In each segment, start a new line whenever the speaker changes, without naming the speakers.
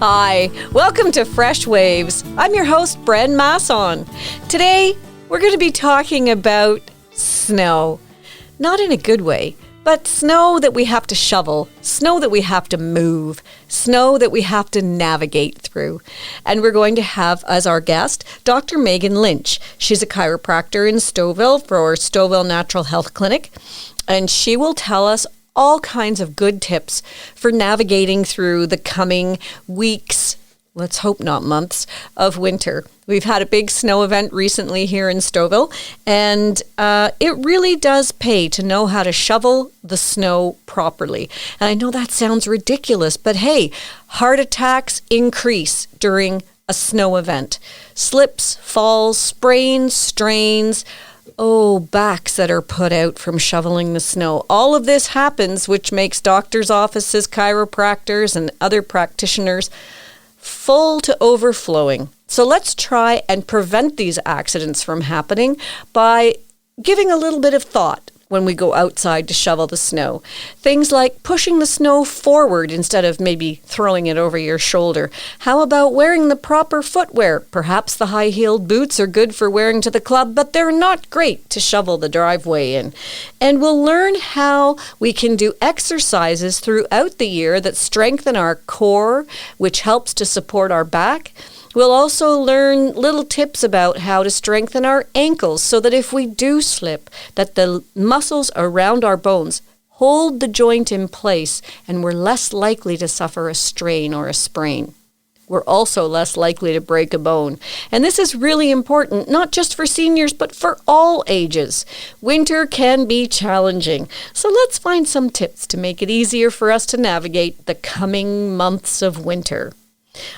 Hi, welcome to Fresh Waves. I'm your host, Bren Masson. Today, we're going to be talking about snow. Not in a good way, but snow that we have to shovel, snow that we have to move, snow that we have to navigate through. And we're going to have as our guest, Dr. Meagan Lynch. She's a chiropractor in Stouffville for Stouffville Natural Health Clinic, and she will tell us all kinds of good tips for navigating through the coming weeks, let's hope not months, of winter. We've had a big snow event recently here in Stouffville, and it really does pay to know how to shovel the snow properly. And I know that sounds ridiculous, but hey, heart attacks increase during a snow event. Slips, falls, sprains, strains, backs that are put out from shoveling the snow. All of this happens, which makes doctors' offices, chiropractors, and other practitioners full to overflowing. So let's try and prevent these accidents from happening by giving a little bit of thought when we go outside to shovel the snow. Things like pushing the snow forward instead of maybe throwing it over your shoulder. How about wearing the proper footwear? Perhaps the high-heeled boots are good for wearing to the club, but they're not great to shovel the driveway in. And we'll learn how we can do exercises throughout the year that strengthen our core, which helps to support our back. We'll also learn little tips about how to strengthen our ankles so that if we do slip, that the muscles around our bones hold the joint in place and we're less likely to suffer a strain or a sprain. We're also less likely to break a bone. And this is really important, not just for seniors, but for all ages. Winter can be challenging. So let's find some tips to make it easier for us to navigate the coming months of winter.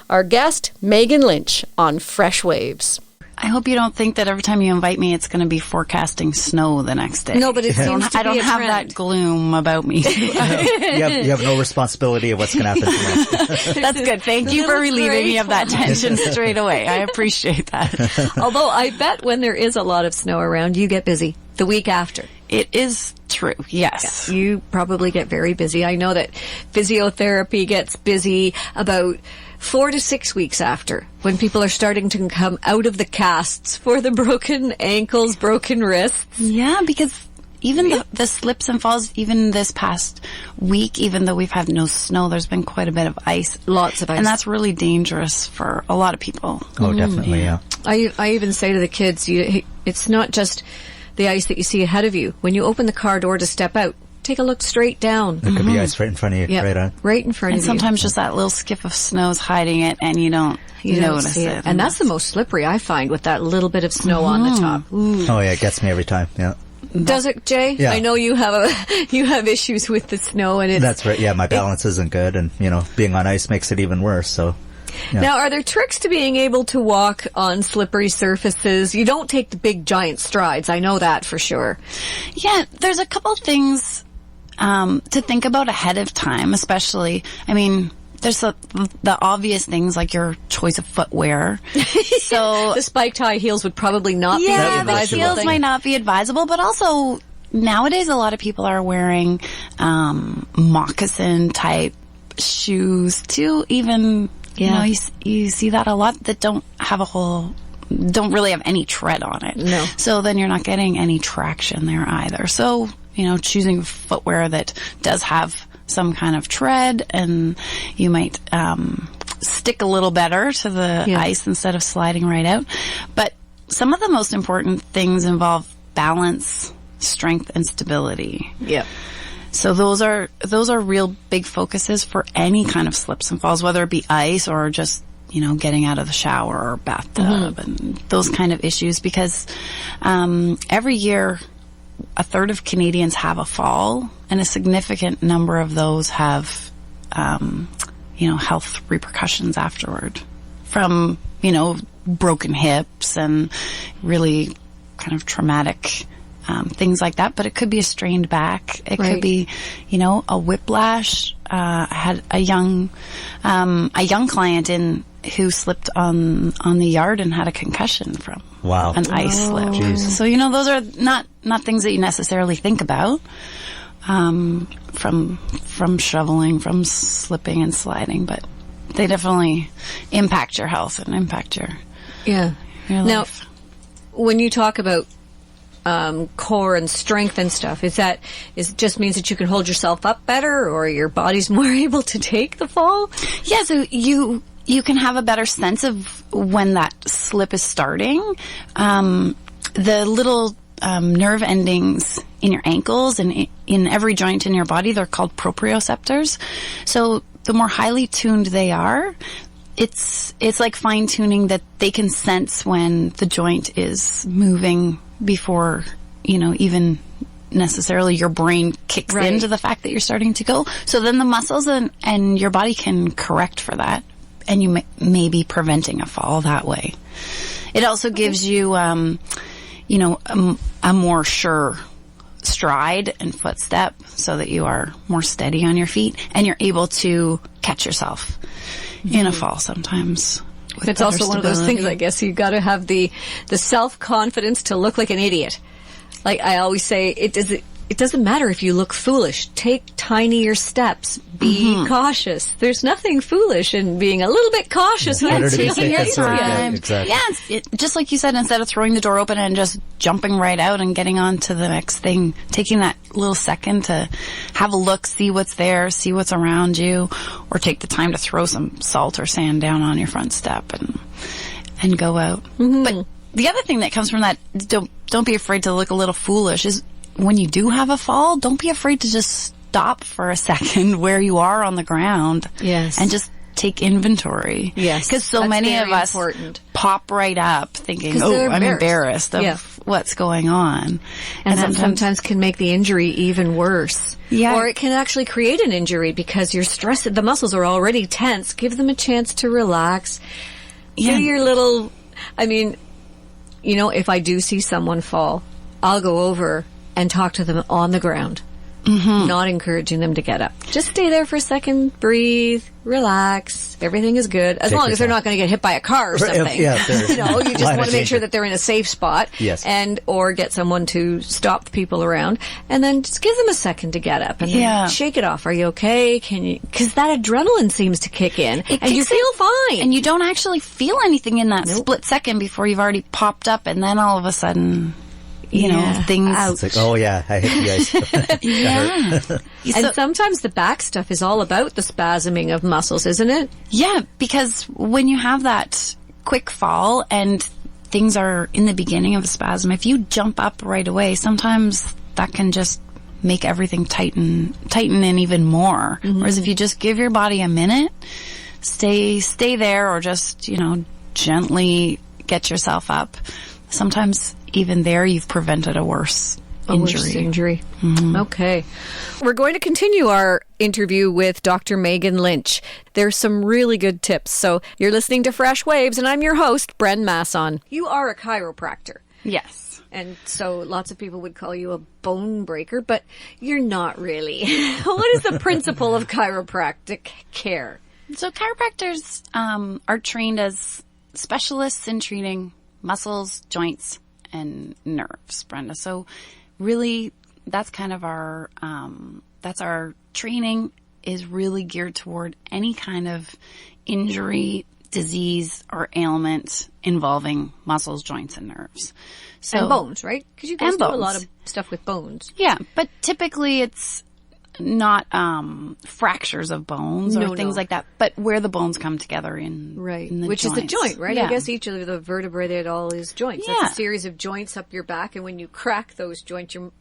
Our guest, Meagan Lynch, on Fresh Waves.
I hope you don't think that every time you invite me, it's going to be forecasting snow the next day.
No, but it seems to
I don't have that gloom about me.
You have no responsibility of what's going to happen tomorrow.
That's good. Thank you for relieving me of that tension straight away. I appreciate that.
Although I bet when there is a lot of snow around, you get busy the week after.
It is true, yes.
Yeah, you probably get very busy. I know that physiotherapy gets busy about 4 to 6 weeks after, when people are starting to come out of the casts for the broken ankles, broken wrists.
Yeah, because even the slips and falls, even this past week, even though we've had no snow, there's been quite a bit of ice.
Lots of ice.
And that's really dangerous for a lot of people.
Oh, definitely, yeah.
I even say to the kids, it's not just the ice that you see ahead of you. When you open the car door to step out, take a look straight down.
There could be ice right in front of you,
right in front of you.
And sometimes just that little skiff of snow is hiding it, and you don't notice it.
And that's the most slippery, I find, with that little bit of snow on the top. Ooh.
Oh, yeah, it gets me every time, yeah.
Does it, Jay?
Yeah.
I know you have issues with the snow, and
that's right. Yeah, my balance isn't good, and being on ice makes it even worse. So. Yeah.
Now, are there tricks to being able to walk on slippery surfaces? You don't take the big giant strides. I know that for sure.
Yeah, there's a couple things to think about ahead of time, especially. I mean, there's the obvious things like your choice of footwear. So
the spiked high heels would probably not be advisable.
The heels might not be advisable, but also nowadays a lot of people are wearing moccasin type shoes too. Even you see that a lot that don't really have any tread on it.
No.
So then you're not getting any traction there either. So choosing footwear that does have some kind of tread, and you might stick a little better to the ice instead of sliding right out. But some of the most important things involve balance, strength, and stability.
Yeah.
So those are real big focuses for any kind of slips and falls, whether it be ice or just getting out of the shower or bathtub and those kind of issues, because every year a third of Canadians have a fall, and a significant number of those have, health repercussions afterward from, broken hips and really kind of traumatic things like that. But it could be a strained back. It could be, a whiplash. I had a young client who slipped on the yard and had a concussion from an ice slip.
Geez.
So those are not things that you necessarily think about from shoveling, from slipping and sliding, but they definitely impact your health and impact your life.
Now, when you talk about core and strength and stuff, is it just means that you can hold yourself up better, or your body's more able to take the fall?
Yeah, so you can have a better sense of when that slip is starting. The little nerve endings in your ankles and in every joint in your body, they're called proprioceptors. So the more highly tuned they are, it's like fine tuning, that they can sense when the joint is moving before, even necessarily your brain kicks into the fact that you're starting to go. So then the muscles and your body can correct for that, and you may be preventing a fall that way. It also gives you, a more sure stride and footstep, so that you are more steady on your feet and you're able to catch yourself in a fall sometimes.
It's also one of those things, I guess, you got to have the self-confidence to look like an idiot. Like I always say, it doesn't matter if you look foolish. Take tinier steps. Be cautious. There's nothing foolish in being a little bit cautious and taking your time.
Exactly.
Yeah, just like you said, instead of throwing the door open and just jumping right out and getting on to the next thing, taking that little second to have a look, see what's there, see what's around you, or take the time to throw some salt or sand down on your front step and go out. But the other thing that comes from that, don't be afraid to look a little foolish, is when you do have a fall, don't be afraid to just stop for a second where you are on the ground.
Yes.
And just take inventory.
Yes.
Because so many of us pop right up thinking, I'm embarrassed of what's going on.
And that sometimes can make the injury even worse.
Yeah.
Or it can actually create an injury because you're stressed. The muscles are already tense. Give them a chance to relax. Do your little, if I do see someone fall, I'll go over and talk to them on the ground, not encouraging them to get up. Just stay there for a second, breathe, relax. Everything is good. As long as they're not going to get hit by a car or something.
Yeah,
you just want to make sure that they're in a safe spot.
Yes.
Or get someone to stop the people around, and then just give them a second to get up and then shake it off. Are you okay? Because that adrenaline seems to kick in and you feel fine.
And you don't actually feel anything in that split second before you've already popped up, and then all of a sudden, things.
It's like, I hit the ice.
And sometimes the back stuff is all about the spasming of muscles, isn't it?
Yeah, because when you have that quick fall and things are in the beginning of a spasm, if you jump up right away, sometimes that can just make everything tighten in even more. Whereas if you just give your body a minute, stay there, or just, gently get yourself up, sometimes even there you've prevented a worse injury.
Okay. We're going to continue our interview with Dr. Meagan Lynch. There's some really good tips. So you're listening to Fresh Waves, and I'm your host, Bren Masson. You are a chiropractor.
Yes.
And so lots of people would call you a bone breaker, but you're not really. What is the principle of chiropractic care?
So chiropractors are trained as specialists in treating muscles, joints, and nerves, Brenda. So really, that's kind of our training is really geared toward any kind of injury, disease, or ailment involving muscles, joints, and nerves. So,
and bones, right? Because you guys do a lot of stuff with bones.
Yeah, but typically it's not fractures of bones or things like that, but where the bones come together in the
which
joints.
is the joint, right?
Yeah.
I guess each of the vertebrae, it all is joints.
Yeah.
That's a series of joints up your back, and when you crack those joints, you're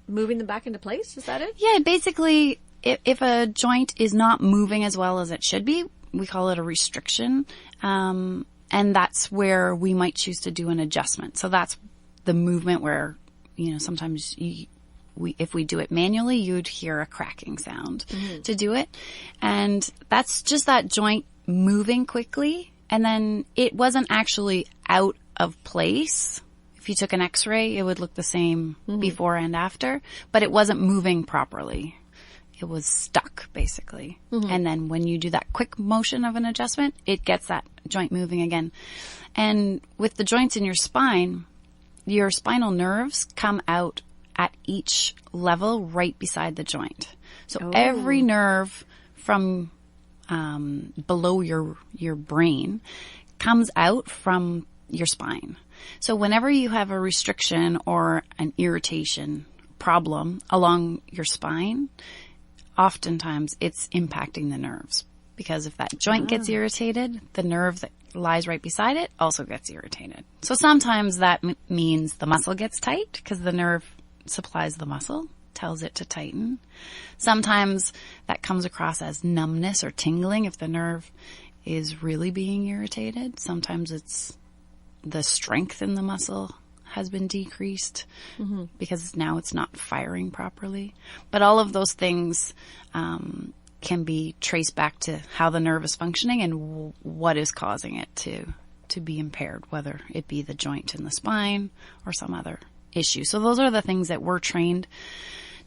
moving them back into place. Is that it?
Yeah, basically, if a joint is not moving as well as it should be, we call it a restriction, and that's where we might choose to do an adjustment. So that's the movement where, sometimes if we do it manually, you'd hear a cracking sound to do it. And that's just that joint moving quickly. And then it wasn't actually out of place. If you took an x-ray, it would look the same before and after, but it wasn't moving properly. It was stuck, basically. And then when you do that quick motion of an adjustment, it gets that joint moving again. And with the joints in your spine, your spinal nerves come out at each level right beside the joint. So every nerve from below your brain comes out from your spine. So whenever you have a restriction or an irritation problem along your spine, oftentimes it's impacting the nerves, because if that joint gets irritated, the nerve that lies right beside it also gets irritated. So sometimes that means the muscle gets tight because the nerve supplies the muscle, tells it to tighten. Sometimes that comes across as numbness or tingling if the nerve is really being irritated. Sometimes it's the strength in the muscle has been decreased because now it's not firing properly. But all of those things can be traced back to how the nerve is functioning and what is causing it to be impaired, whether it be the joint in the spine or some other issue. So those are the things that we're trained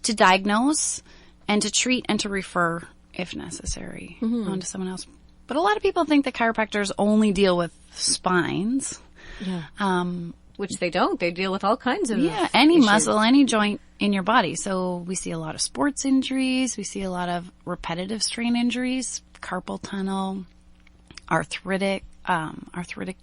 to diagnose and to treat and to refer, if necessary, onto someone else. But a lot of people think that chiropractors only deal with spines.
Yeah. Which they don't. They deal with all kinds of
any
issues.
muscle, any joint in your body. So we see a lot of sports injuries. We see a lot of repetitive strain injuries, carpal tunnel, arthritic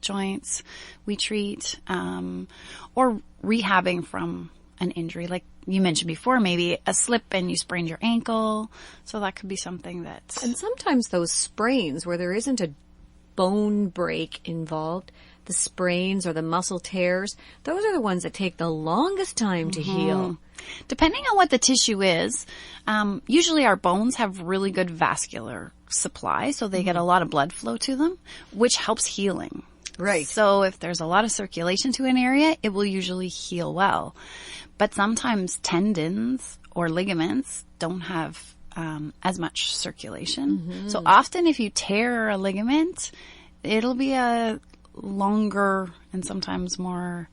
joints we treat, or rehabbing from an injury. Like you mentioned before, maybe a slip and you sprained your ankle. So that could be something that...
And sometimes those sprains where there isn't a bone break involved, the sprains or the muscle tears, those are the ones that take the longest time to heal.
Depending on what the tissue is, usually our bones have really good vascular supply, so they get a lot of blood flow to them, which helps healing.
Right.
So if there's a lot of circulation to an area, it will usually heal well. But sometimes tendons or ligaments don't have as much circulation. So often if you tear a ligament, it'll be a longer and sometimes more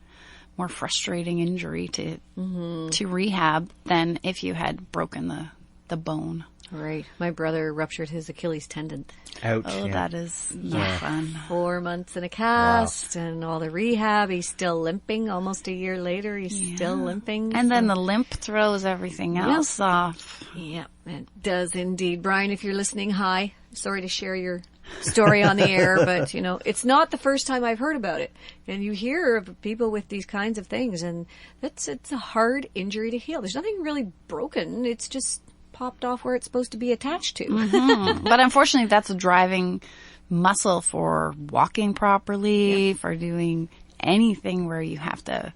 frustrating injury to rehab than if you had broken the bone.
Right. My brother ruptured his Achilles tendon.
Ouch.
Oh,
yeah.
that is not fun.
4 months in a cast and all the rehab. He's still limping. Almost a year later, he's still limping.
And then the limp throws everything else off.
Yeah, it does indeed. Brian, if you're listening, hi. Sorry to share your story on the air, but you know, it's not the first time I've heard about it. And you hear of people with these kinds of things, and it's a hard injury to heal. There's nothing really broken. It's just popped off where it's supposed to be attached to.
But unfortunately, that's a driving muscle for walking properly, for doing anything where you have to,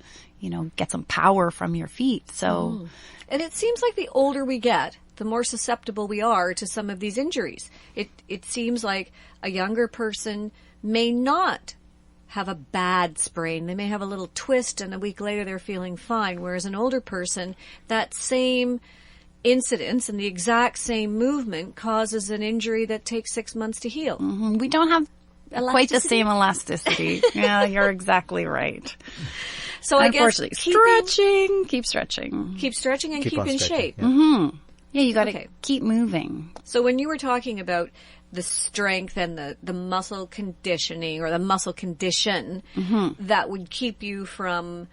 get some power from your feet. So,
and it seems like the older we get, the more susceptible we are to some of these injuries. It seems like a younger person may not have a bad sprain. They may have a little twist and a week later they're feeling fine. Whereas an older person, that same incidence and the exact same movement causes an injury that takes 6 months to heal.
we don't have quite the same elasticity. Yeah, you're exactly right.
So I guess
keep stretching.
Keep stretching and keep
on
in
stretching,
shape.
yeah.
Yeah, you got to keep moving.
So when you were talking about the strength and the muscle conditioning or the muscle condition that would keep you from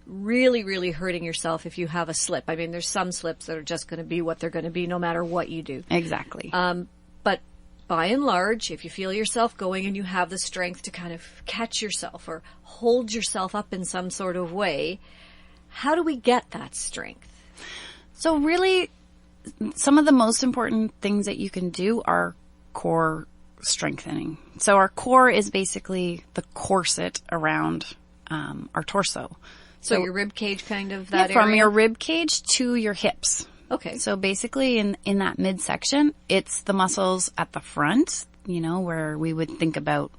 really, really hurting yourself if you have a slip. I mean, there's some slips that are just going to be what they're going to be no matter what you do.
Exactly.
But by and large, if you feel yourself going and you have the strength to kind of catch yourself or hold yourself up in some sort of way, how do we get that strength?
So really, some of the most important things that you can do are core strengthening. So our core is basically the corset around our torso.
So your rib cage kind of that
from
area?
your rib cage to your hips.
Okay.
So basically in that midsection, it's the muscles at the front, where we would think about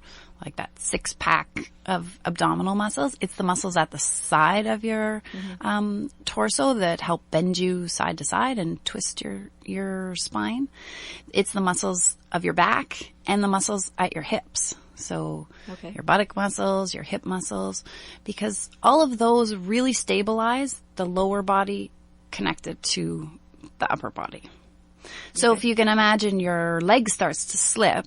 like that 6-pack of abdominal muscles. It's the muscles at the side of your torso that help bend you side to side and twist your spine. It's the muscles of your back and the muscles at your hips. So your buttock muscles, your hip muscles, because all of those really stabilize the lower body connected to the upper body. So if you can imagine your leg starts to slip,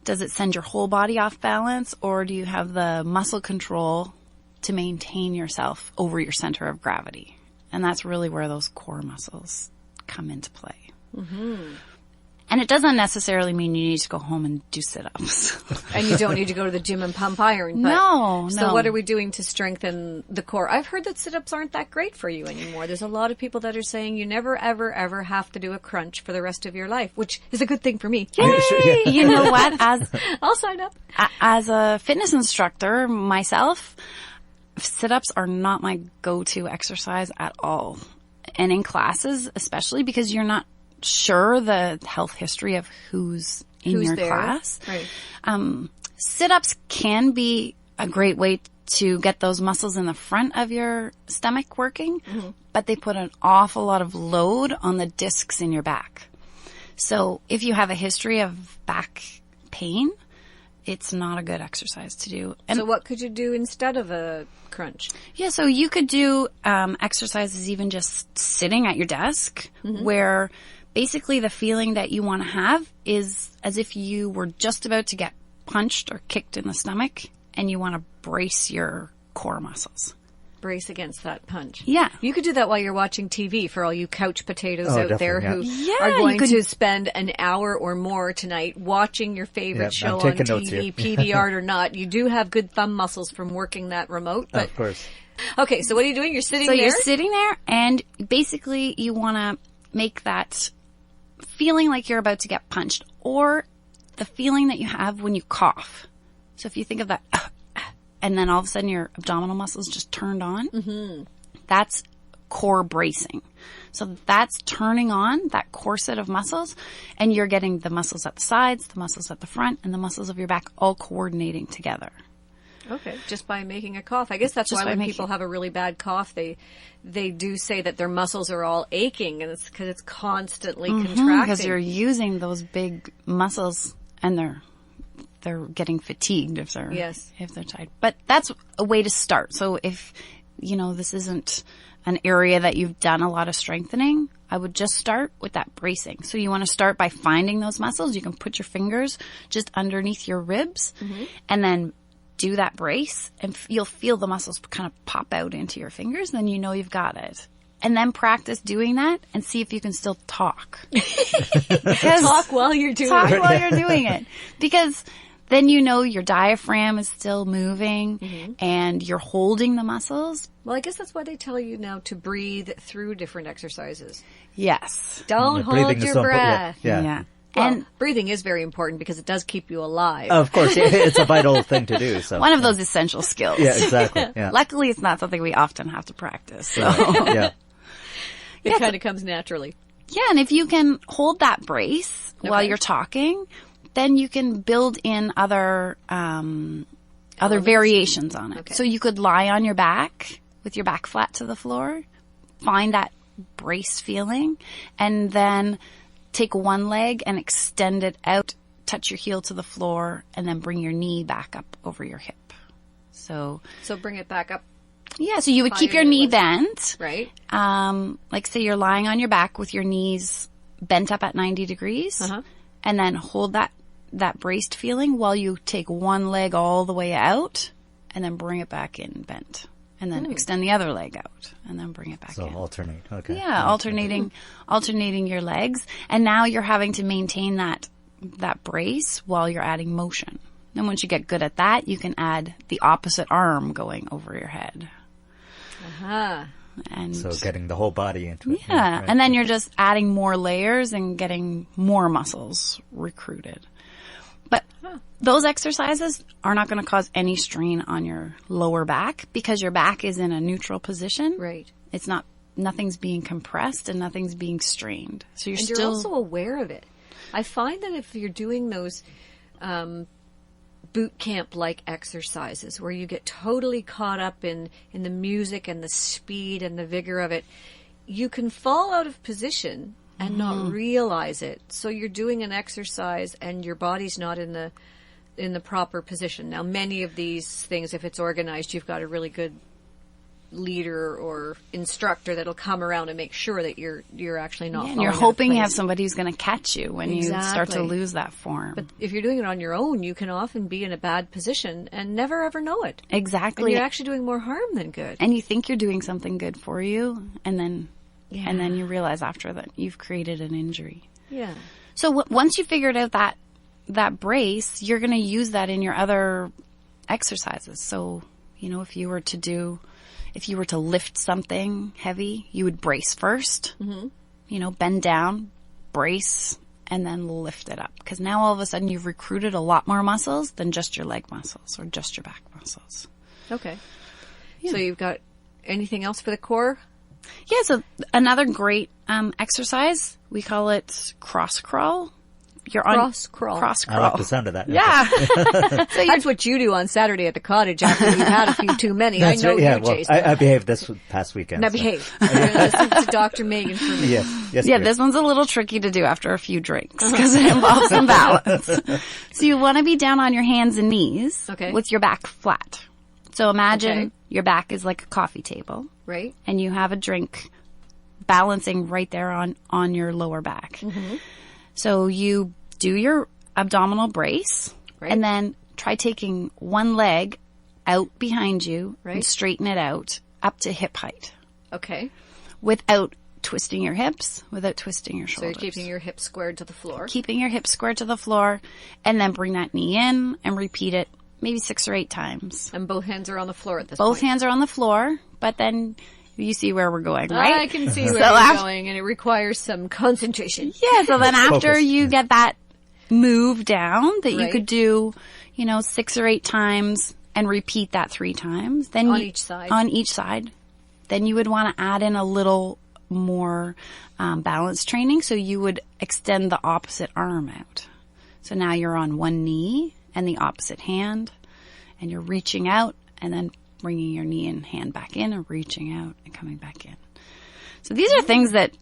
does it send your whole body off balance, or do you have the muscle control to maintain yourself over your center of gravity? And that's really where those core muscles come into play. And it doesn't necessarily mean you need to go home and do sit-ups.
And you don't need to go to the gym and pump iron. But,
No.
So what are we doing to strengthen the core? I've heard that sit-ups aren't that great for you anymore. There's a lot of people that are saying you never, ever, ever have to do a crunch for the rest of your life, which is a good thing for me.
Yay! You know what?
I'll sign up.
As a fitness instructor myself, sit-ups are not my go-to exercise at all. And in classes, especially because you're not sure the health history of who's in your
there.
class.
Right.
Sit-ups can be a great way to get those muscles in the front of your stomach working, but they put an awful lot of load on the discs in your back. So if you have a history of back pain, it's not a good exercise to do. And
So what could you do instead of a crunch?
yeah, so you could do exercises even just sitting at your desk, where basically the feeling that you want to have is as if you were just about to get punched or kicked in the stomach, and you want to brace your core muscles.
Brace against that punch.
Yeah.
You could do that while you're watching TV for all you couch potatoes out there
definitely,
who
yeah.
are
Yeah,
going
you could-
to spend an hour or more tonight watching your favorite
Yeah,
show
I'm
on
taking notes
TV,
here.
PDR or not. You do have good thumb muscles from working that remote. But
Of course.
okay, so what are you doing? You're sitting
So
there?
you're sitting there, and basically you want to make that feeling like you're about to get punched, or the feeling that you have when you cough. So if you think of that, and then all of a sudden your abdominal muscles just turned on, that's core bracing. So that's turning on that corset of muscles, and you're getting the muscles at the sides, the muscles at the front, and the muscles of your back all coordinating together.
Okay, just by making a cough. I guess that's
Just
why
by
when
making-
people have a really bad cough, they do say that their muscles are all aching, and it's because it's constantly contracting.
Because you're using those big muscles, and they're getting fatigued if they're tired. But that's a way to start. So if this isn't an area that you've done a lot of strengthening, I would just start with that bracing. So you want to start by finding those muscles. You can put your fingers just underneath your ribs, and then do that brace, and you'll feel the muscles kind of pop out into your fingers. Then you know you've got it. And then practice doing that and see if you can still talk.
talk while you're doing
Talk
it.
while you're doing it. Because then your diaphragm is still moving and you're holding the muscles.
Well, I guess that's why they tell you now to breathe through different exercises.
Yes.
Don't
Breathing
hold
is
your
so important.
breath.
Yeah.
Well,
And
breathing is very important because it does keep you alive.
Of course, it's a vital thing to do. So
one of those essential skills.
Yeah, exactly. Yeah.
Luckily, it's not something we often have to practice. So.
Yeah.
It kind of comes naturally.
Yeah, and if you can hold that brace while
Okay.
you're talking, then you can build in other variations on it.
Okay.
So you could lie on your back with your back flat to the floor, find that brace feeling, and then take one leg and extend it out, touch your heel to the floor, and then bring your knee back up over your hip. So
bring it back up,
yeah, so you would keep your
Higher
knee
than
bent.
right?
Like say you're lying on your back with your knees bent up at 90 degrees, and then hold that braced feeling while you take one leg all the way out, and then bring it back in bent, and then extend the other leg out, and then bring it back
So
in.
alternate. Okay.
Yeah, alternating your legs, and now you're having to maintain that brace while you're adding motion. Then once you get good at that, you can add the opposite arm going over your head. And
So getting the whole body into it.
yeah,
right.
and then you're just adding more layers and getting more muscles recruited. But those exercises are not going to cause any strain on your lower back because your back is in a neutral position.
Right.
It's not, nothing's being compressed and nothing's being strained. So you're
And
still
you're also aware of it. I find that if you're doing those boot camp like exercises where you get totally caught up in the music and the speed and the vigor of it, you can fall out of position and not realize it. So you're doing an exercise and your body's not in the proper position. Now, many of these things, if it's organized, you've got a really good leader or instructor that'll come around and make sure that you're actually not
and you're
falling out of
hoping you have
place.
somebody who's going to catch you when you start to
Exactly.
lose that form.
But if you're doing it on your own, you can often be in a bad position and never ever know it. And
exactly.
you're actually doing more harm than good.
And you think you're doing something good for you, and then you realize after that you've created an injury.
Yeah.
So once you figured out that brace, you're going to use that in your other exercises. So, if you were to lift something heavy, you would brace first, bend down, brace, and then lift it up. Because now all of a sudden you've recruited a lot more muscles than just your leg muscles or just your back muscles.
Okay. Yeah. So you've got anything else for the core?
Yeah, so another great exercise, we call it cross crawl.
Cross crawl.
I like the sound of that.
Yeah.
So that's what you do on Saturday at the cottage after you've had a few too many.
That's
I know
right. Yeah,
you,
well,
Jason.
I behaved this past weekend.
Now
so.
behave. You're going to listen to Dr. Meagan for me.
Yes,
yeah, this one's a little tricky to do after a few drinks because it involves some balance. So you want to be down on your hands and knees with your back flat. So imagine your back is like a coffee table.
Right.
And you have a drink balancing right there on your lower back. Mm-hmm. So you do your abdominal brace and then try taking one leg out behind you and straighten it out up to hip height.
Okay.
Without twisting your hips, without twisting your shoulders.
So you're keeping your hips squared to the floor.
Keeping your hips squared to the floor, and then bring that knee in and repeat it maybe 6 or 8 times.
And both hands are on the floor at this point.
Both hands are on the floor, but then you see where we're going, right?
I can see where you're going, and it requires some concentration.
Yeah, so then after you get that move down that you could do, 6 or 8 times and repeat that 3 times. Then
on each side.
On each side. Then you would want to add in a little more balance training. So you would extend the opposite arm out. So now you're on one knee and the opposite hand, and you're reaching out and then bringing your knee and hand back in and reaching out and coming back in. So these are things that,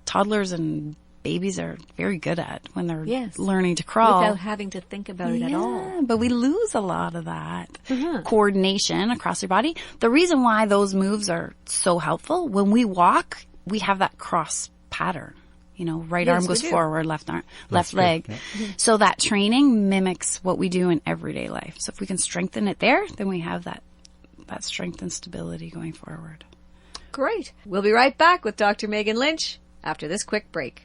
toddlers and babies are very good at when they're learning to crawl.
Without having to think about it at all.
But we lose a lot of that coordination across your body. The reason why those moves are so helpful, when we walk, we have that cross pattern. Right arm goes forward, left leg. Yeah. So that training mimics what we do in everyday life. So if we can strengthen it there, then we have that strength and stability going forward.
Great. We'll be right back with Dr. Meagan Lynch after this quick break.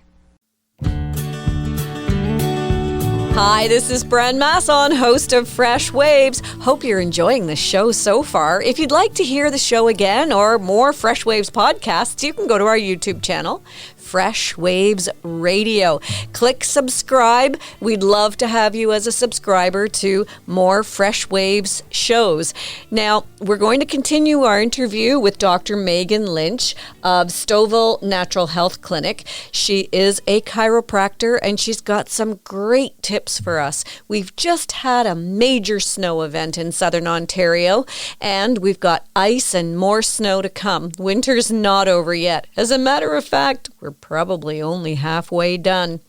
Hi, this is Bren Masson, host of Fresh Waves. Hope you're enjoying the show so far. If you'd like to hear the show again or more Fresh Waves podcasts, you can go to our YouTube channel, Fresh Waves Radio. Click subscribe. We'd love to have you as a subscriber to more Fresh Waves shows. Now, we're going to continue our interview with Dr. Meagan Lynch of Stouffville Natural Health Clinic. She is a chiropractor and she's got some great tips for us. We've just had a major snow event in southern Ontario and we've got ice and more snow to come. Winter's not over yet. As a matter of fact, we're probably only halfway done.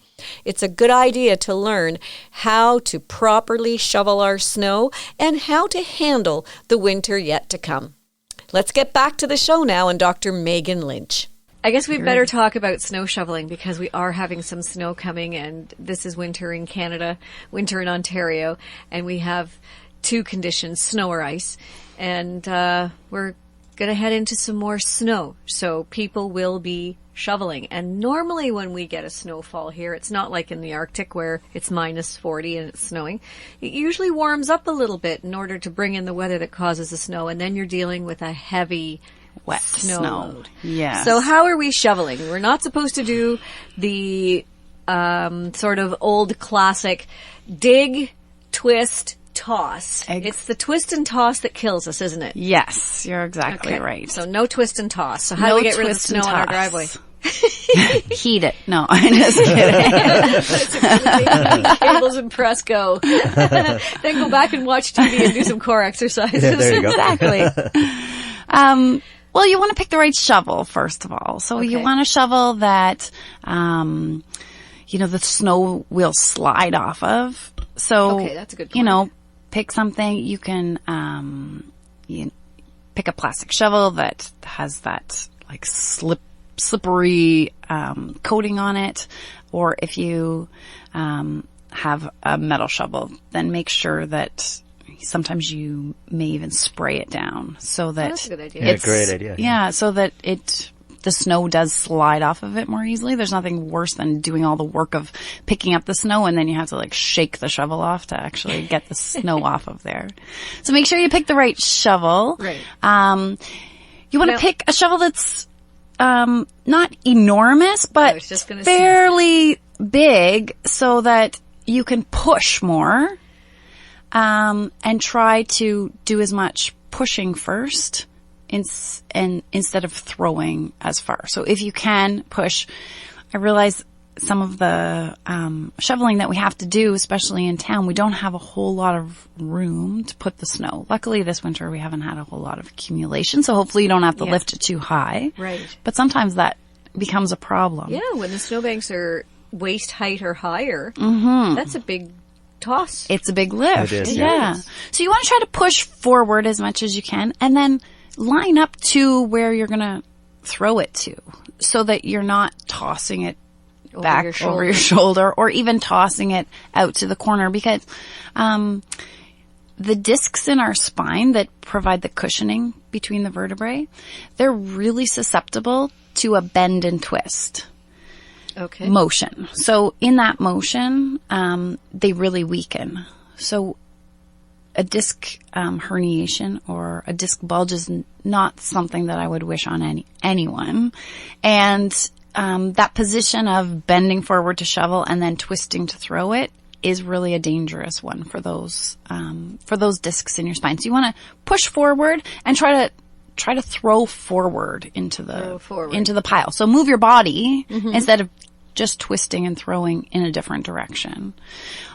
It's a good idea to learn how to properly shovel our snow and how to handle the winter yet to come. Let's get back to the show now and Dr. Meagan Lynch. I guess we better talk about snow shoveling because we are having some snow coming and this is winter in Canada, winter in Ontario, and we have 2 conditions, snow or ice, and we're going to head into some more snow. So people will be shoveling. And normally when we get a snowfall here, it's not like in the Arctic where it's minus 40 and it's snowing. It usually warms up a little bit in order to bring in the weather that causes the snow. And then you're dealing with a heavy
wet
snow load.
Yeah.
So how are we shoveling? We're not supposed to do the sort of old classic dig, twist, toss. It's the twist and toss that kills us, isn't it?
Yes, you're exactly right.
So no twist and toss. So how do we get rid of the snow on our driveway?
Heat it. No, I'm just kidding.
Cables and press go. Then go back and watch TV and do some core exercises.
Yeah, there you go.
Exactly. Well, you want to pick the right shovel, first of all. So you want a shovel that, the snow will slide off of. So,
that's a good point.
Pick something. You can, pick a plastic shovel that has that like slippery, coating on it. Or if you, have a metal shovel, then make sure that sometimes you may even spray it down so that
that's a good idea.
Yeah, great idea.
Yeah, so that it the snow does slide off of it more easily. There's nothing worse than doing all the work of picking up the snow and then you have to like shake the shovel off to actually get the snow off of there. So make sure you pick the right shovel.
Right.
You want to pick a shovel that's not enormous, but fairly big so that you can push more and try to do as much pushing first instead of throwing as far. So if you can push, I realize some of the shoveling that we have to do, especially in town, we don't have a whole lot of room to put the snow. Luckily this winter we haven't had a whole lot of accumulation, so hopefully you don't have to lift it too high.
Right.
But sometimes that becomes a problem.
Yeah, when the snowbanks are waist height or higher, that's a big toss.
It's a big lift.
It is,
yeah. So you want to try to push forward as much as you can and then line up to where you're going to throw it to so that you're not tossing it back over your shoulder or even tossing it out to the corner because the discs in our spine that provide the cushioning between the vertebrae, they're really susceptible to a bend and twist motion. So in that motion, they really weaken. So a disc herniation or a disc bulge is not something that I would wish on anyone. And that position of bending forward to shovel and then twisting to throw it is really a dangerous one for those discs in your spine. So you want to push forward and try to throw forward into the pile. So move your body instead of just twisting and throwing in a different direction.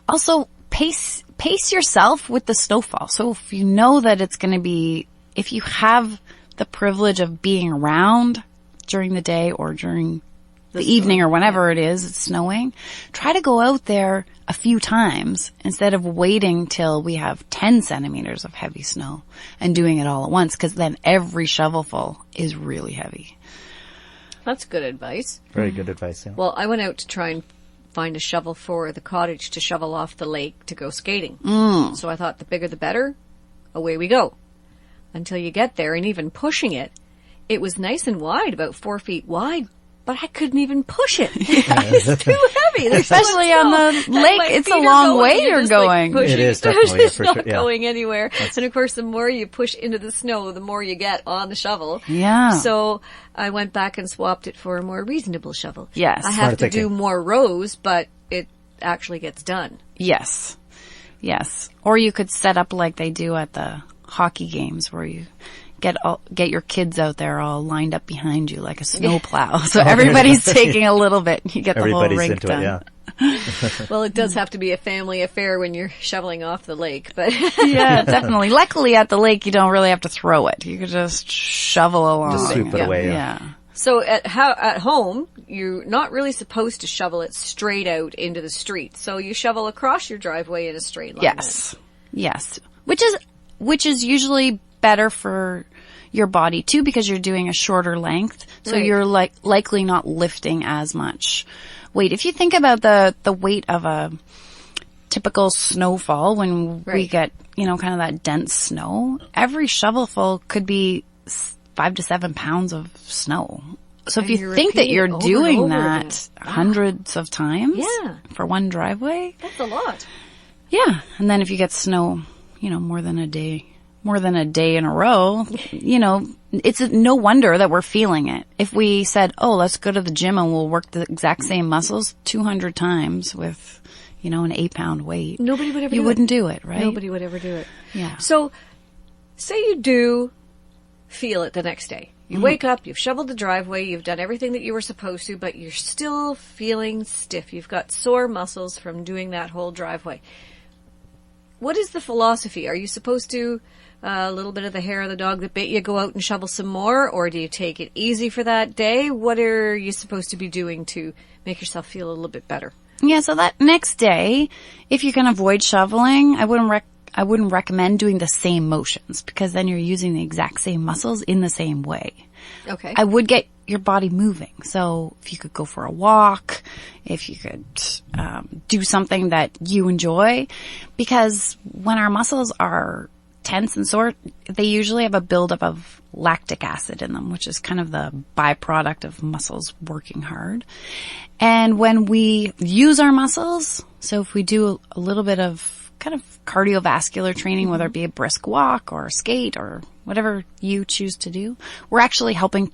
Also, pace yourself with the snowfall. So if you know that it's going to be, if you have the privilege of being around during the day or during the evening or whenever it is, it's snowing, try to go out there a few times instead of waiting till we have 10 centimeters of heavy snow and doing it all at once, because then every shovelful is really heavy.
That's good advice.
Very good advice, yeah.
Well, I went out to try and find a shovel for the cottage to shovel off the lake to go skating. So I thought the bigger the better. Away we go. Until you get there and even pushing it, it was nice and wide, about 4 feet wide, but I couldn't even push it. It's too heavy.
Especially on the lake, it's a long way you're going.
Like
it is definitely
it's not going anywhere. And of course, the more you push into the snow, the more you get on the shovel.
Yeah.
So I went back and swapped it for a more reasonable shovel.
Yes.
I have to do more rows, but it actually gets done.
Yes. Yes. Or you could set up like they do at the hockey games where you get your kids out there all lined up behind you like a snowplow. So everybody's taking a little bit and you get the whole rink done.
Well, it does have to be a family affair when you're shoveling off the lake, but
yeah, definitely. Luckily at the lake you don't really have to throw it. You could just shovel along.
Just sweep it away.
Yeah.
So at home, you're not really supposed to shovel it straight out into the street. So you shovel across your driveway in a straight line.
Yes. Yes. Which is usually better for your body too, because you're doing a shorter length. So you're likely not lifting as much weight. If you think about the weight of a typical snowfall, when we get, kind of that dense snow, every shovelful could be 5 to 7 pounds of snow. So if you think that you're doing that hundreds of times for one driveway,
that's a lot.
Yeah. And then if you get snow, more than a day in a row, it's no wonder that we're feeling it. If we said, let's go to the gym and we'll work the exact same muscles 200 times with, an 8-pound weight.
Nobody would ever do it.
You wouldn't do it, right?
Nobody would ever do it.
Yeah.
So say you do feel it the next day. You wake up, you've shoveled the driveway, you've done everything that you were supposed to, but you're still feeling stiff. You've got sore muscles from doing that whole driveway. What is the philosophy? Are you supposed to, a little bit of the hair of the dog that bit you, go out and shovel some more, or do you take it easy for that day? What are you supposed to be doing to make yourself feel a little bit better?
Yeah, so that next day, if you can avoid shoveling, I wouldn't recommend doing the same motions, because then you're using the exact same muscles in the same way.
Okay.
I would get your body moving. So if you could go for a walk, if you could do something that you enjoy, because when our muscles are tense and sore, they usually have a buildup of lactic acid in them, which is kind of the byproduct of muscles working hard. And when we use our muscles, so if we do a little bit of kind of cardiovascular training, whether it be a brisk walk or a skate or whatever you choose to do, we're actually helping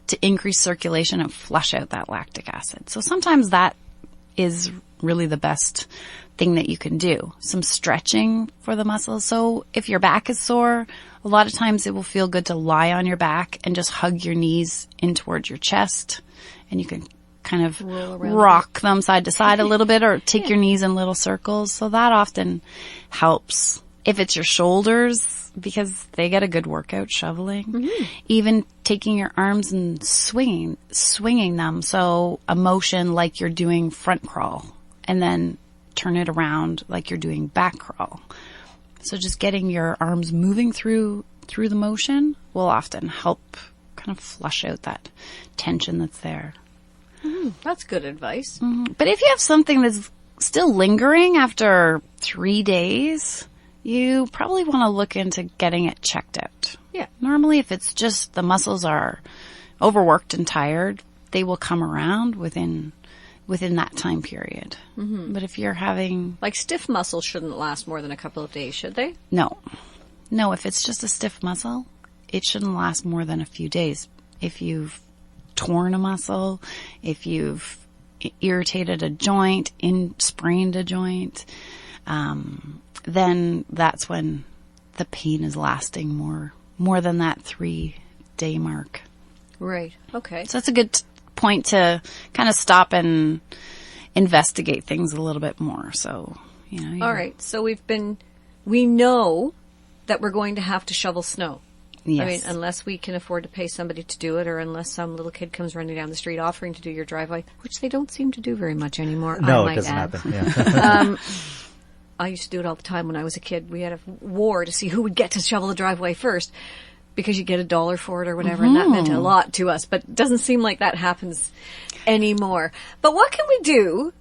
to increase circulation and flush out that lactic acid. So sometimes that is really the best thing that you can do. Some stretching for the muscles. So if your back is sore, a lot of times it will feel good to lie on your back and just hug your knees in towards your chest. And you can kind of rock them side to side a little bit, or take your knees in little circles. So that often helps. If it's your shoulders, because they get a good workout shoveling, even taking your arms and swinging them. So a motion like you're doing front crawl, and then turn it around like you're doing back crawl. So just getting your arms moving through the motion will often help kind of flush out that tension that's there.
That's good advice.
But if you have something that's still lingering after 3 days, you probably want to look into getting it checked out.
Yeah.
Normally, if it's just the muscles are overworked and tired, they will come around within that time period. But if you're having...
Like stiff muscles shouldn't last more than a couple of days, should they?
No, if it's just a stiff muscle, it shouldn't last more than a few days. If you've torn a muscle, if you've irritated a joint, sprained a joint, then that's when the pain is lasting more than that 3-day mark.
Right. Okay.
So that's a good point to kind of stop and investigate things a little bit more. So,
All right. So we know that we're going to have to shovel snow.
Yes.
I mean, unless we can afford to pay somebody to do it, or unless some little kid comes running down the street offering to do your driveway, which they don't seem to do very much anymore.
No,
I might
it doesn't
add.
happen. Yeah.
I used to do it all the time when I was a kid. We had a war to see who would get to shovel the driveway first, because you get $1 for it or whatever, and that meant a lot to us. But it doesn't seem like that happens anymore. But what can we do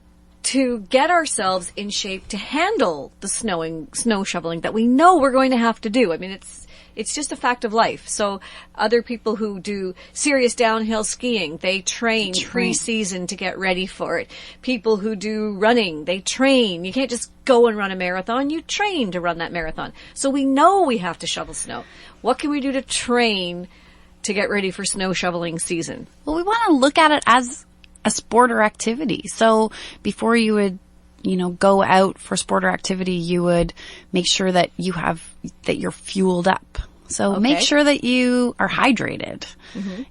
to get ourselves in shape to handle the snow shoveling that we know we're going to have to do? I mean, it's just a fact of life. So other people who do serious downhill skiing, they train pre-season to get ready for it. People who do running, they train. You can't just go and run a marathon. You train to run that marathon. So we know we have to shovel snow. What can we do to train to get ready for snow shoveling season?
Well, we want to look at it as a sport or activity. So before you would go out for sport or activity, you would make sure that you're fueled up. So make sure that you are hydrated.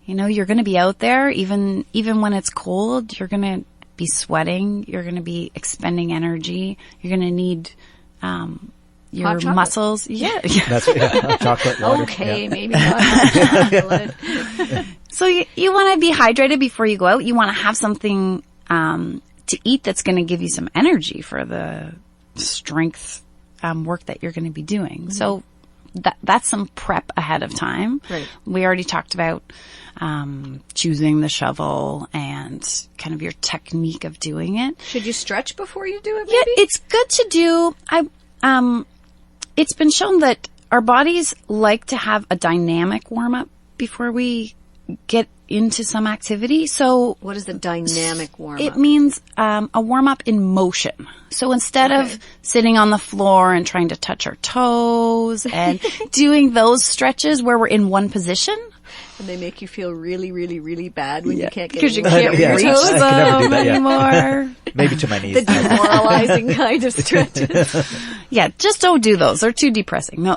You're going to be out there, even when it's cold, you're going to be sweating. You're going to be expending energy. You're going to need, your muscles. Yeah.
That's chocolate water.
Okay, maybe not chocolate.
So you want to be hydrated before you go out. You want to have something, to eat that's going to give you some energy for the strength work that you're going to be doing. So that's some prep ahead of time.
Right.
We already talked about choosing the shovel and kind of your technique of doing it.
Should you stretch before you do it, maybe?
Yeah, it's good to do. It's been shown that our bodies like to have a dynamic warm-up before we get into some activity. So
what is the dynamic warm-up?
It means a warm-up in motion. So instead of sitting on the floor and trying to touch our toes and doing those stretches where we're in one position.
And they make you feel really, really, really bad when you can't get
because you can't reach them anymore.
Maybe to my knees.
The demoralizing kind of stretches.
Yeah, just don't do those. They're too depressing. No.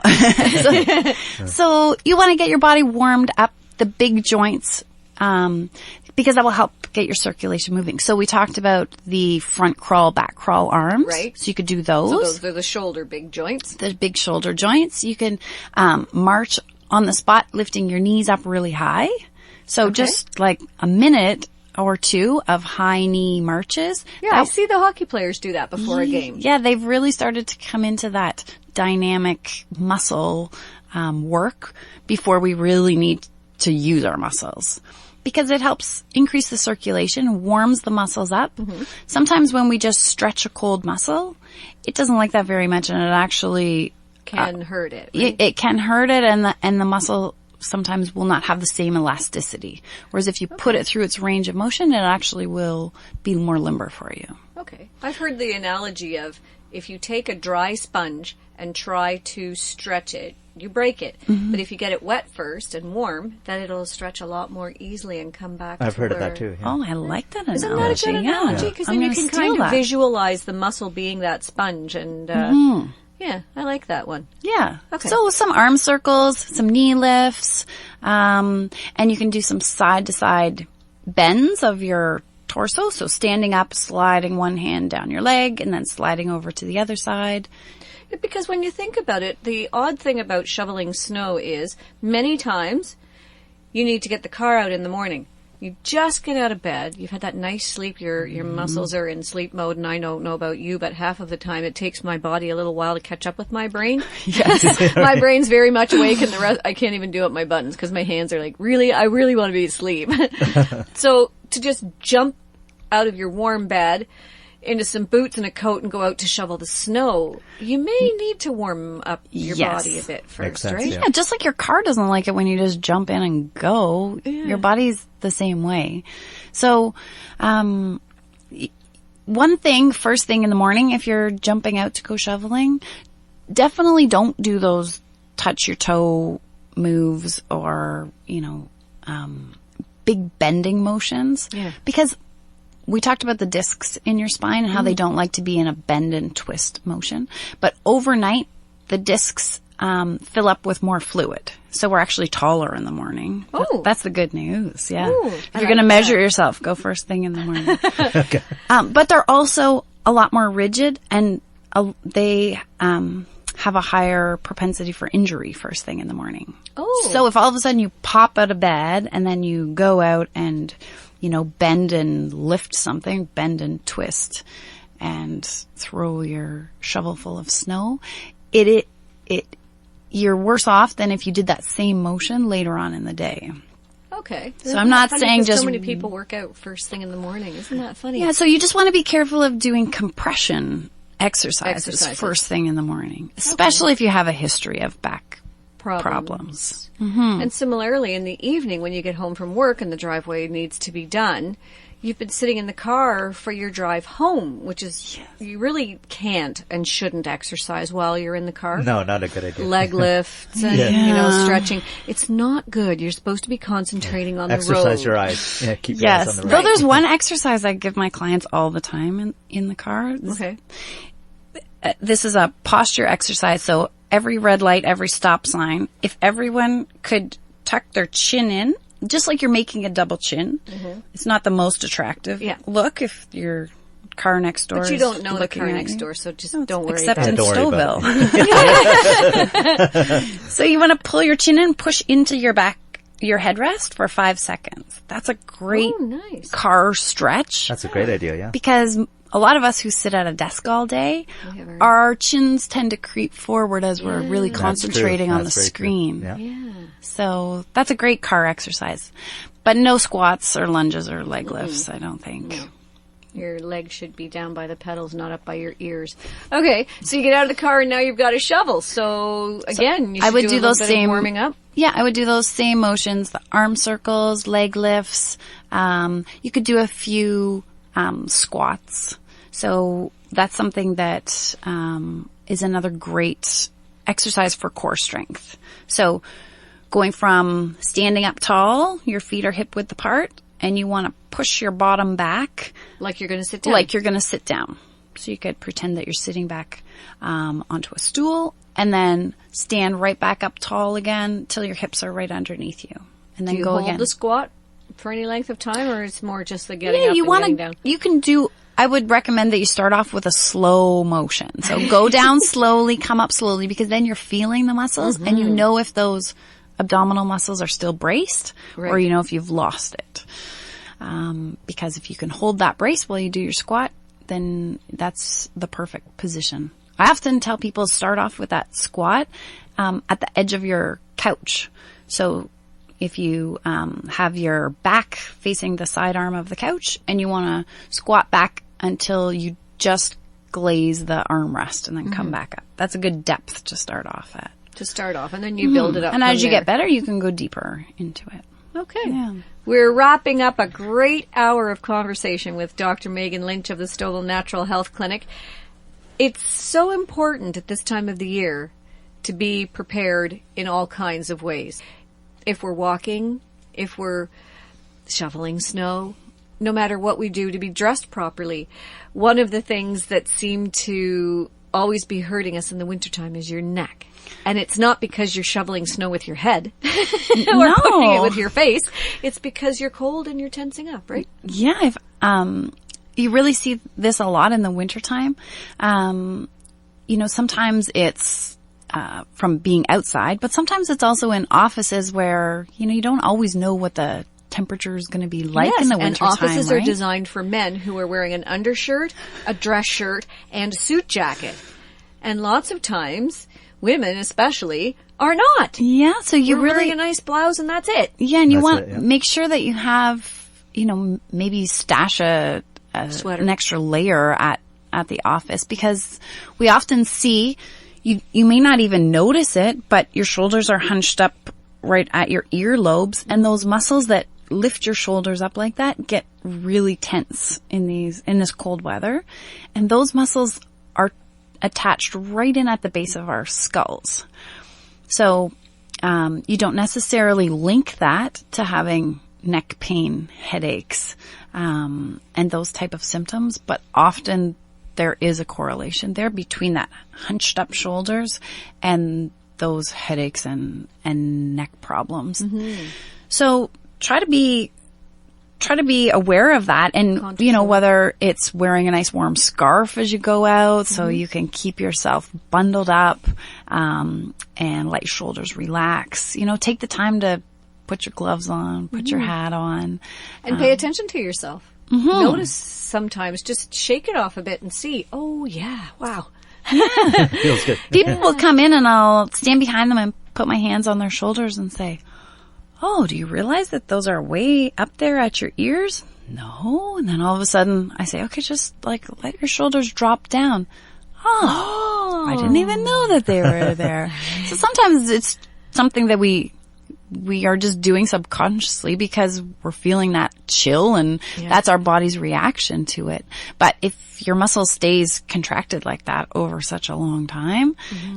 So you want to get your body warmed up, the big joints, because that will help get your circulation moving. So we talked about the front crawl, back crawl arms.
Right.
So you could do those.
So those are the shoulder big joints.
The big shoulder joints. You can march on the spot, lifting your knees up really high. So just like a minute or two of high knee marches.
Yeah, I see the hockey players do that before a game.
Yeah, they've really started to come into that dynamic muscle work before we really need to use our muscles. Because it helps increase the circulation, warms the muscles up. Sometimes when we just stretch a cold muscle, it doesn't like that very much, and it actually
can hurt it. Right?
It can hurt it, and the muscle sometimes will not have the same elasticity. Whereas if you put it through its range of motion, it actually will be more limber for you.
Okay. I've heard the analogy of if you take a dry sponge and try to stretch it, you break it. Mm-hmm. But if you get it wet first and warm, then it'll stretch a lot more easily and come back
I've heard of that too. Yeah.
Oh, I like that analogy.
Isn't that a good analogy? Because then you can kind of visualize the muscle being that sponge and... Yeah, I like that one.
Yeah.
Okay.
So some arm circles, some knee lifts, and you can do some side-to-side bends of your torso. So standing up, sliding one hand down your leg, and then sliding over to the other side.
Because when you think about it, the odd thing about shoveling snow is many times you need to get the car out in the morning. You just get out of bed. You've had that nice sleep. Your muscles are in sleep mode, and I don't know about you, but half of the time it takes my body a little while to catch up with my brain. Yes. My brain's very much awake, and the rest I can't even do up my buttons because my hands are like, really? I really want to be asleep. So to just jump out of your warm bed into some boots and a coat and go out to shovel the snow, you may need to warm up your body a bit first, right?
Yeah, just like your car doesn't like it when you just jump in and go. Yeah. Your body's the same way. So, one thing, first thing in the morning, if you're jumping out to go shoveling, definitely don't do those touch your toe moves or, big bending motions. Yeah. Because we talked about the discs in your spine and how they don't like to be in a bend and twist motion. But overnight, the discs fill up with more fluid. So we're actually taller in the morning. Oh. That's the good news, yeah. Ooh, if you're going to measure yourself, go first thing in the morning. Okay. But they're also a lot more rigid, and they have a higher propensity for injury first thing in the morning. Oh. So if all of a sudden you pop out of bed and then you go out and bend and lift something, bend and twist, and throw your shovel full of snow, you're worse off than if you did that same motion later on in the day.
Okay.
So I'm not saying just...
So many people work out first thing in the morning. Isn't that funny?
Yeah, so you just want to be careful of doing exercises first thing in the morning, especially if you have a history of back problems.
Mm-hmm. And similarly, in the evening when you get home from work and the driveway needs to be done, you've been sitting in the car for your drive home, which is, you really can't and shouldn't exercise while you're in the car.
No, not a good idea.
Leg lifts and, stretching. It's not good. You're supposed to be concentrating on the road.
Exercise your eyes. Yeah, keep your eyes on the road.
Though there's one exercise I give my clients all the time in the car.
Okay.
This is a posture exercise. So every red light, every stop sign, if everyone could tuck their chin in, just like you're making a double chin. Mm-hmm. It's not the most attractive look if your car next door is.
But you don't know the car next door, so just don't worry
about it. Except in
Stouffville.
So you want to pull your chin in, push into your headrest for 5 seconds. That's a great car stretch.
That's a great idea, yeah.
Because a lot of us who sit at a desk all day, our chins tend to creep forward as we're really concentrating on the screen.
Yeah.
So that's a great car exercise. But no squats or lunges or leg lifts, I don't think.
No. Your legs should be down by the pedals, not up by your ears. Okay, so you get out of the car and now you've got a shovel. So again, you should do those same warming up.
Yeah, I would do those same motions, the arm circles, leg lifts. You could do a few squats. So that's something that is another great exercise for core strength. So going from standing up tall, your feet are hip width apart, and you want to push your bottom back.
Like you're going to sit down.
Like you're going to sit down. So you could pretend that you're sitting back onto a stool, and then stand right back up tall again till your hips are right underneath you. And then
go again. Do you hold the squat for any length of time, or it's more just the getting up and getting down?
You can do... I would recommend that you start off with a slow motion. So go down slowly, come up slowly, because then you're feeling the muscles and you know if those abdominal muscles are still braced or you know if you've lost it. Because if you can hold that brace while you do your squat, then that's the perfect position. I often tell people start off with that squat at the edge of your couch. So if you have your back facing the side arm of the couch and you want to squat back until you just glaze the armrest and then come back up. That's a good depth to start off at.
And then you build it up.
And as you get better, you can go deeper into it.
Okay.
Yeah.
We're wrapping up a great hour of conversation with Dr. Meagan Lynch of the Stouffville Natural Health Clinic. It's so important at this time of the year to be prepared in all kinds of ways. If we're walking, if we're shoveling snow, no matter what we do, to be dressed properly. One of the things that seem to always be hurting us in the wintertime is your neck. And it's not because you're shoveling snow with your head or putting it with your face. It's because you're cold and you're tensing up, right?
Yeah. You really see this a lot in the wintertime. Sometimes it's from being outside, but sometimes it's also in offices where, you don't always know what the temperature is going to be like in the wintertime.
And offices
right?
are designed for men who are wearing an undershirt, a dress shirt, and a suit jacket. And lots of times, women especially, are not.
Yeah, so you
We're
really
wearing a nice blouse and that's it.
Yeah, and you want make sure that you have, maybe stash an extra layer at the office, because we often see you may not even notice it, but your shoulders are hunched up right at your earlobes, and those muscles that lift your shoulders up like that get really tense in this cold weather, and those muscles are attached right in at the base of our skulls. So you don't necessarily link that to having neck pain, headaches, and those type of symptoms, but often there is a correlation there between that hunched up shoulders and those headaches and neck problems. Mm-hmm. So try to be aware of that, and whether it's wearing a nice warm scarf as you go out, so you can keep yourself bundled up and let your shoulders relax. Take the time to put your gloves on, put your hat on,
and pay attention to yourself. Mm-hmm. Notice sometimes, just shake it off a bit and see. Oh yeah, wow.
Feels good.
People will come in and I'll stand behind them and put my hands on their shoulders and say, "Oh, do you realize that those are way up there at your ears?" No. And then all of a sudden I say, "Okay, just let your shoulders drop down." Oh, I didn't even know that they were there. So sometimes it's something that we are just doing subconsciously because we're feeling that chill, and that's our body's reaction to it. But if your muscle stays contracted like that over such a long time,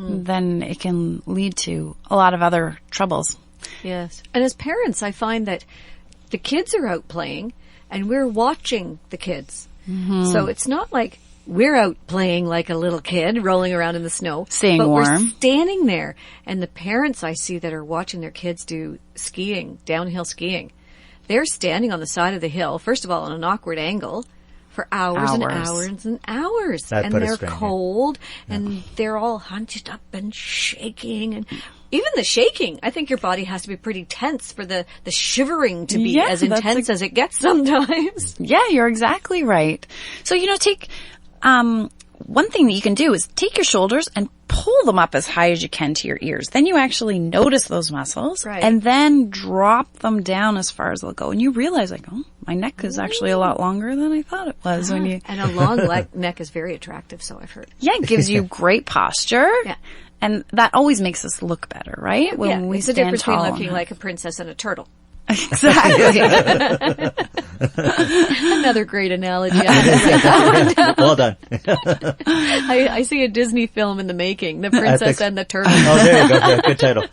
then it can lead to a lot of other troubles.
Yes. And as parents, I find that the kids are out playing and we're watching the kids. Mm-hmm. So it's not like we're out playing like a little kid, rolling around in the snow.
Staying warm.
We're standing there. And the parents I see that are watching their kids do skiing, downhill skiing, they're standing on the side of the hill, first of all, on an awkward angle, for hours and hours and hours. And they're cold, and they're all hunched up and shaking. And even the shaking, I think your body has to be pretty tense for the shivering to be as intense as it gets sometimes.
Yeah, you're exactly right. So, take... one thing that you can do is take your shoulders and pull them up as high as you can to your ears. Then you actually notice those muscles, and then drop them down as far as they'll go. And you realize, oh, my neck is actually a lot longer than I thought it was. And
a long neck is very attractive, so I've heard.
Yeah, it gives you great posture. Yeah. And that always makes us look better, right? When we
it's the difference between looking like a princess and a turtle.
Exactly.
Another great analogy.
Well done.
I see a Disney film in the making, The Princess and the Turtle.
Oh, there you go. Yeah, good title.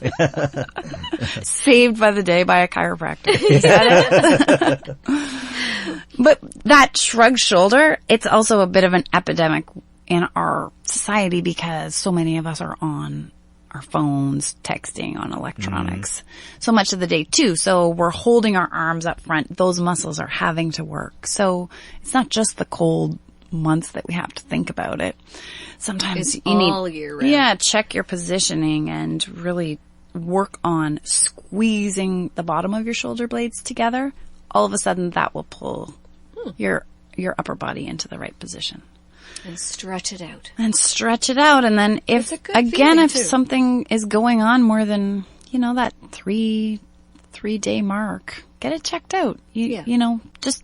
Saved by the day by a chiropractor. Is that it? But that shrugged shoulder, it's also a bit of an epidemic in our society because so many of us are on our phones, texting, on electronics so much of the day too. So we're holding our arms up front. Those muscles are having to work. So it's not just the cold months that we have to think about it. Sometimes you need
all year round.
Yeah, check your positioning and really work on squeezing the bottom of your shoulder blades together. All of a sudden that will pull your upper body into the right position.
And stretch it out.
And then if something is going on more than, that 3 day mark, get it checked out. Just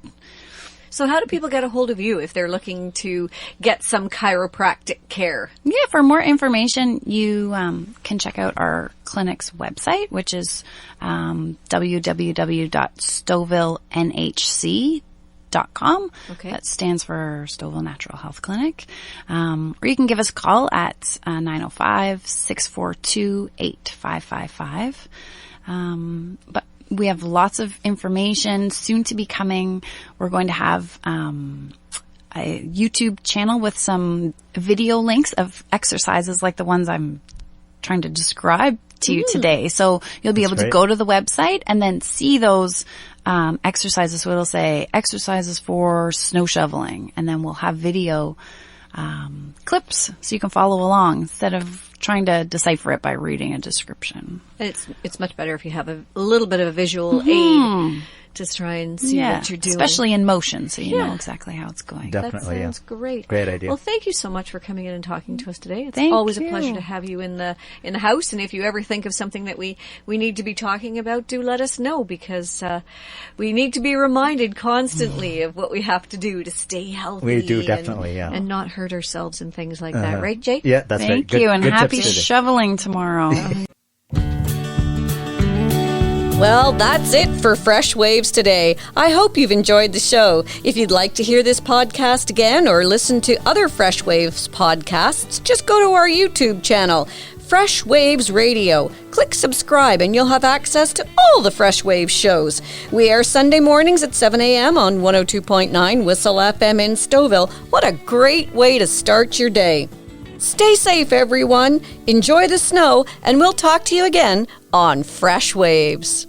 So how do people get a hold of you if they're looking to get some chiropractic care?
Yeah, for more information, you can check out our clinic's website, which is www.stouffvillenhc.com.
Okay.
That stands for Stouffville Natural Health Clinic. Or you can give us a call at 905-642-8555. But we have lots of information soon to be coming. We're going to have a YouTube channel with some video links of exercises like the ones I'm trying to describe to you today. So you'll be able to go to the website and then see those exercises. So it'll say exercises for snow shoveling, and then we'll have video clips so you can follow along instead of trying to decipher it by reading a description.
It's much better if you have a little bit of a visual aid to try and see what you're doing.
Especially in motion, so you know exactly how it's going.
Definitely,
that sounds great.
Great idea.
Well, thank you so much for coming in and talking to us today. It's
Thank
always
you.
a pleasure to have you in the house. And if you ever think of something that we need to be talking about, do let us know, because we need to be reminded constantly of what we have to do to stay healthy.
We do, definitely,
and not hurt ourselves and things like that. Right, Jake?
Yeah, that's right.
Thank you, and
good
happy
tips today.
shoveling tomorrow.
Well, that's it for Fresh Waves today. I hope you've enjoyed the show. If you'd like to hear this podcast again or listen to other Fresh Waves podcasts, just go to our YouTube channel, Fresh Waves Radio. Click subscribe and you'll have access to all the Fresh Waves shows. We air Sunday mornings at 7 a.m. on 102.9 Whistle FM in Stouffville. What a great way to start your day. Stay safe, everyone. Enjoy the snow, and we'll talk to you again on Fresh Waves.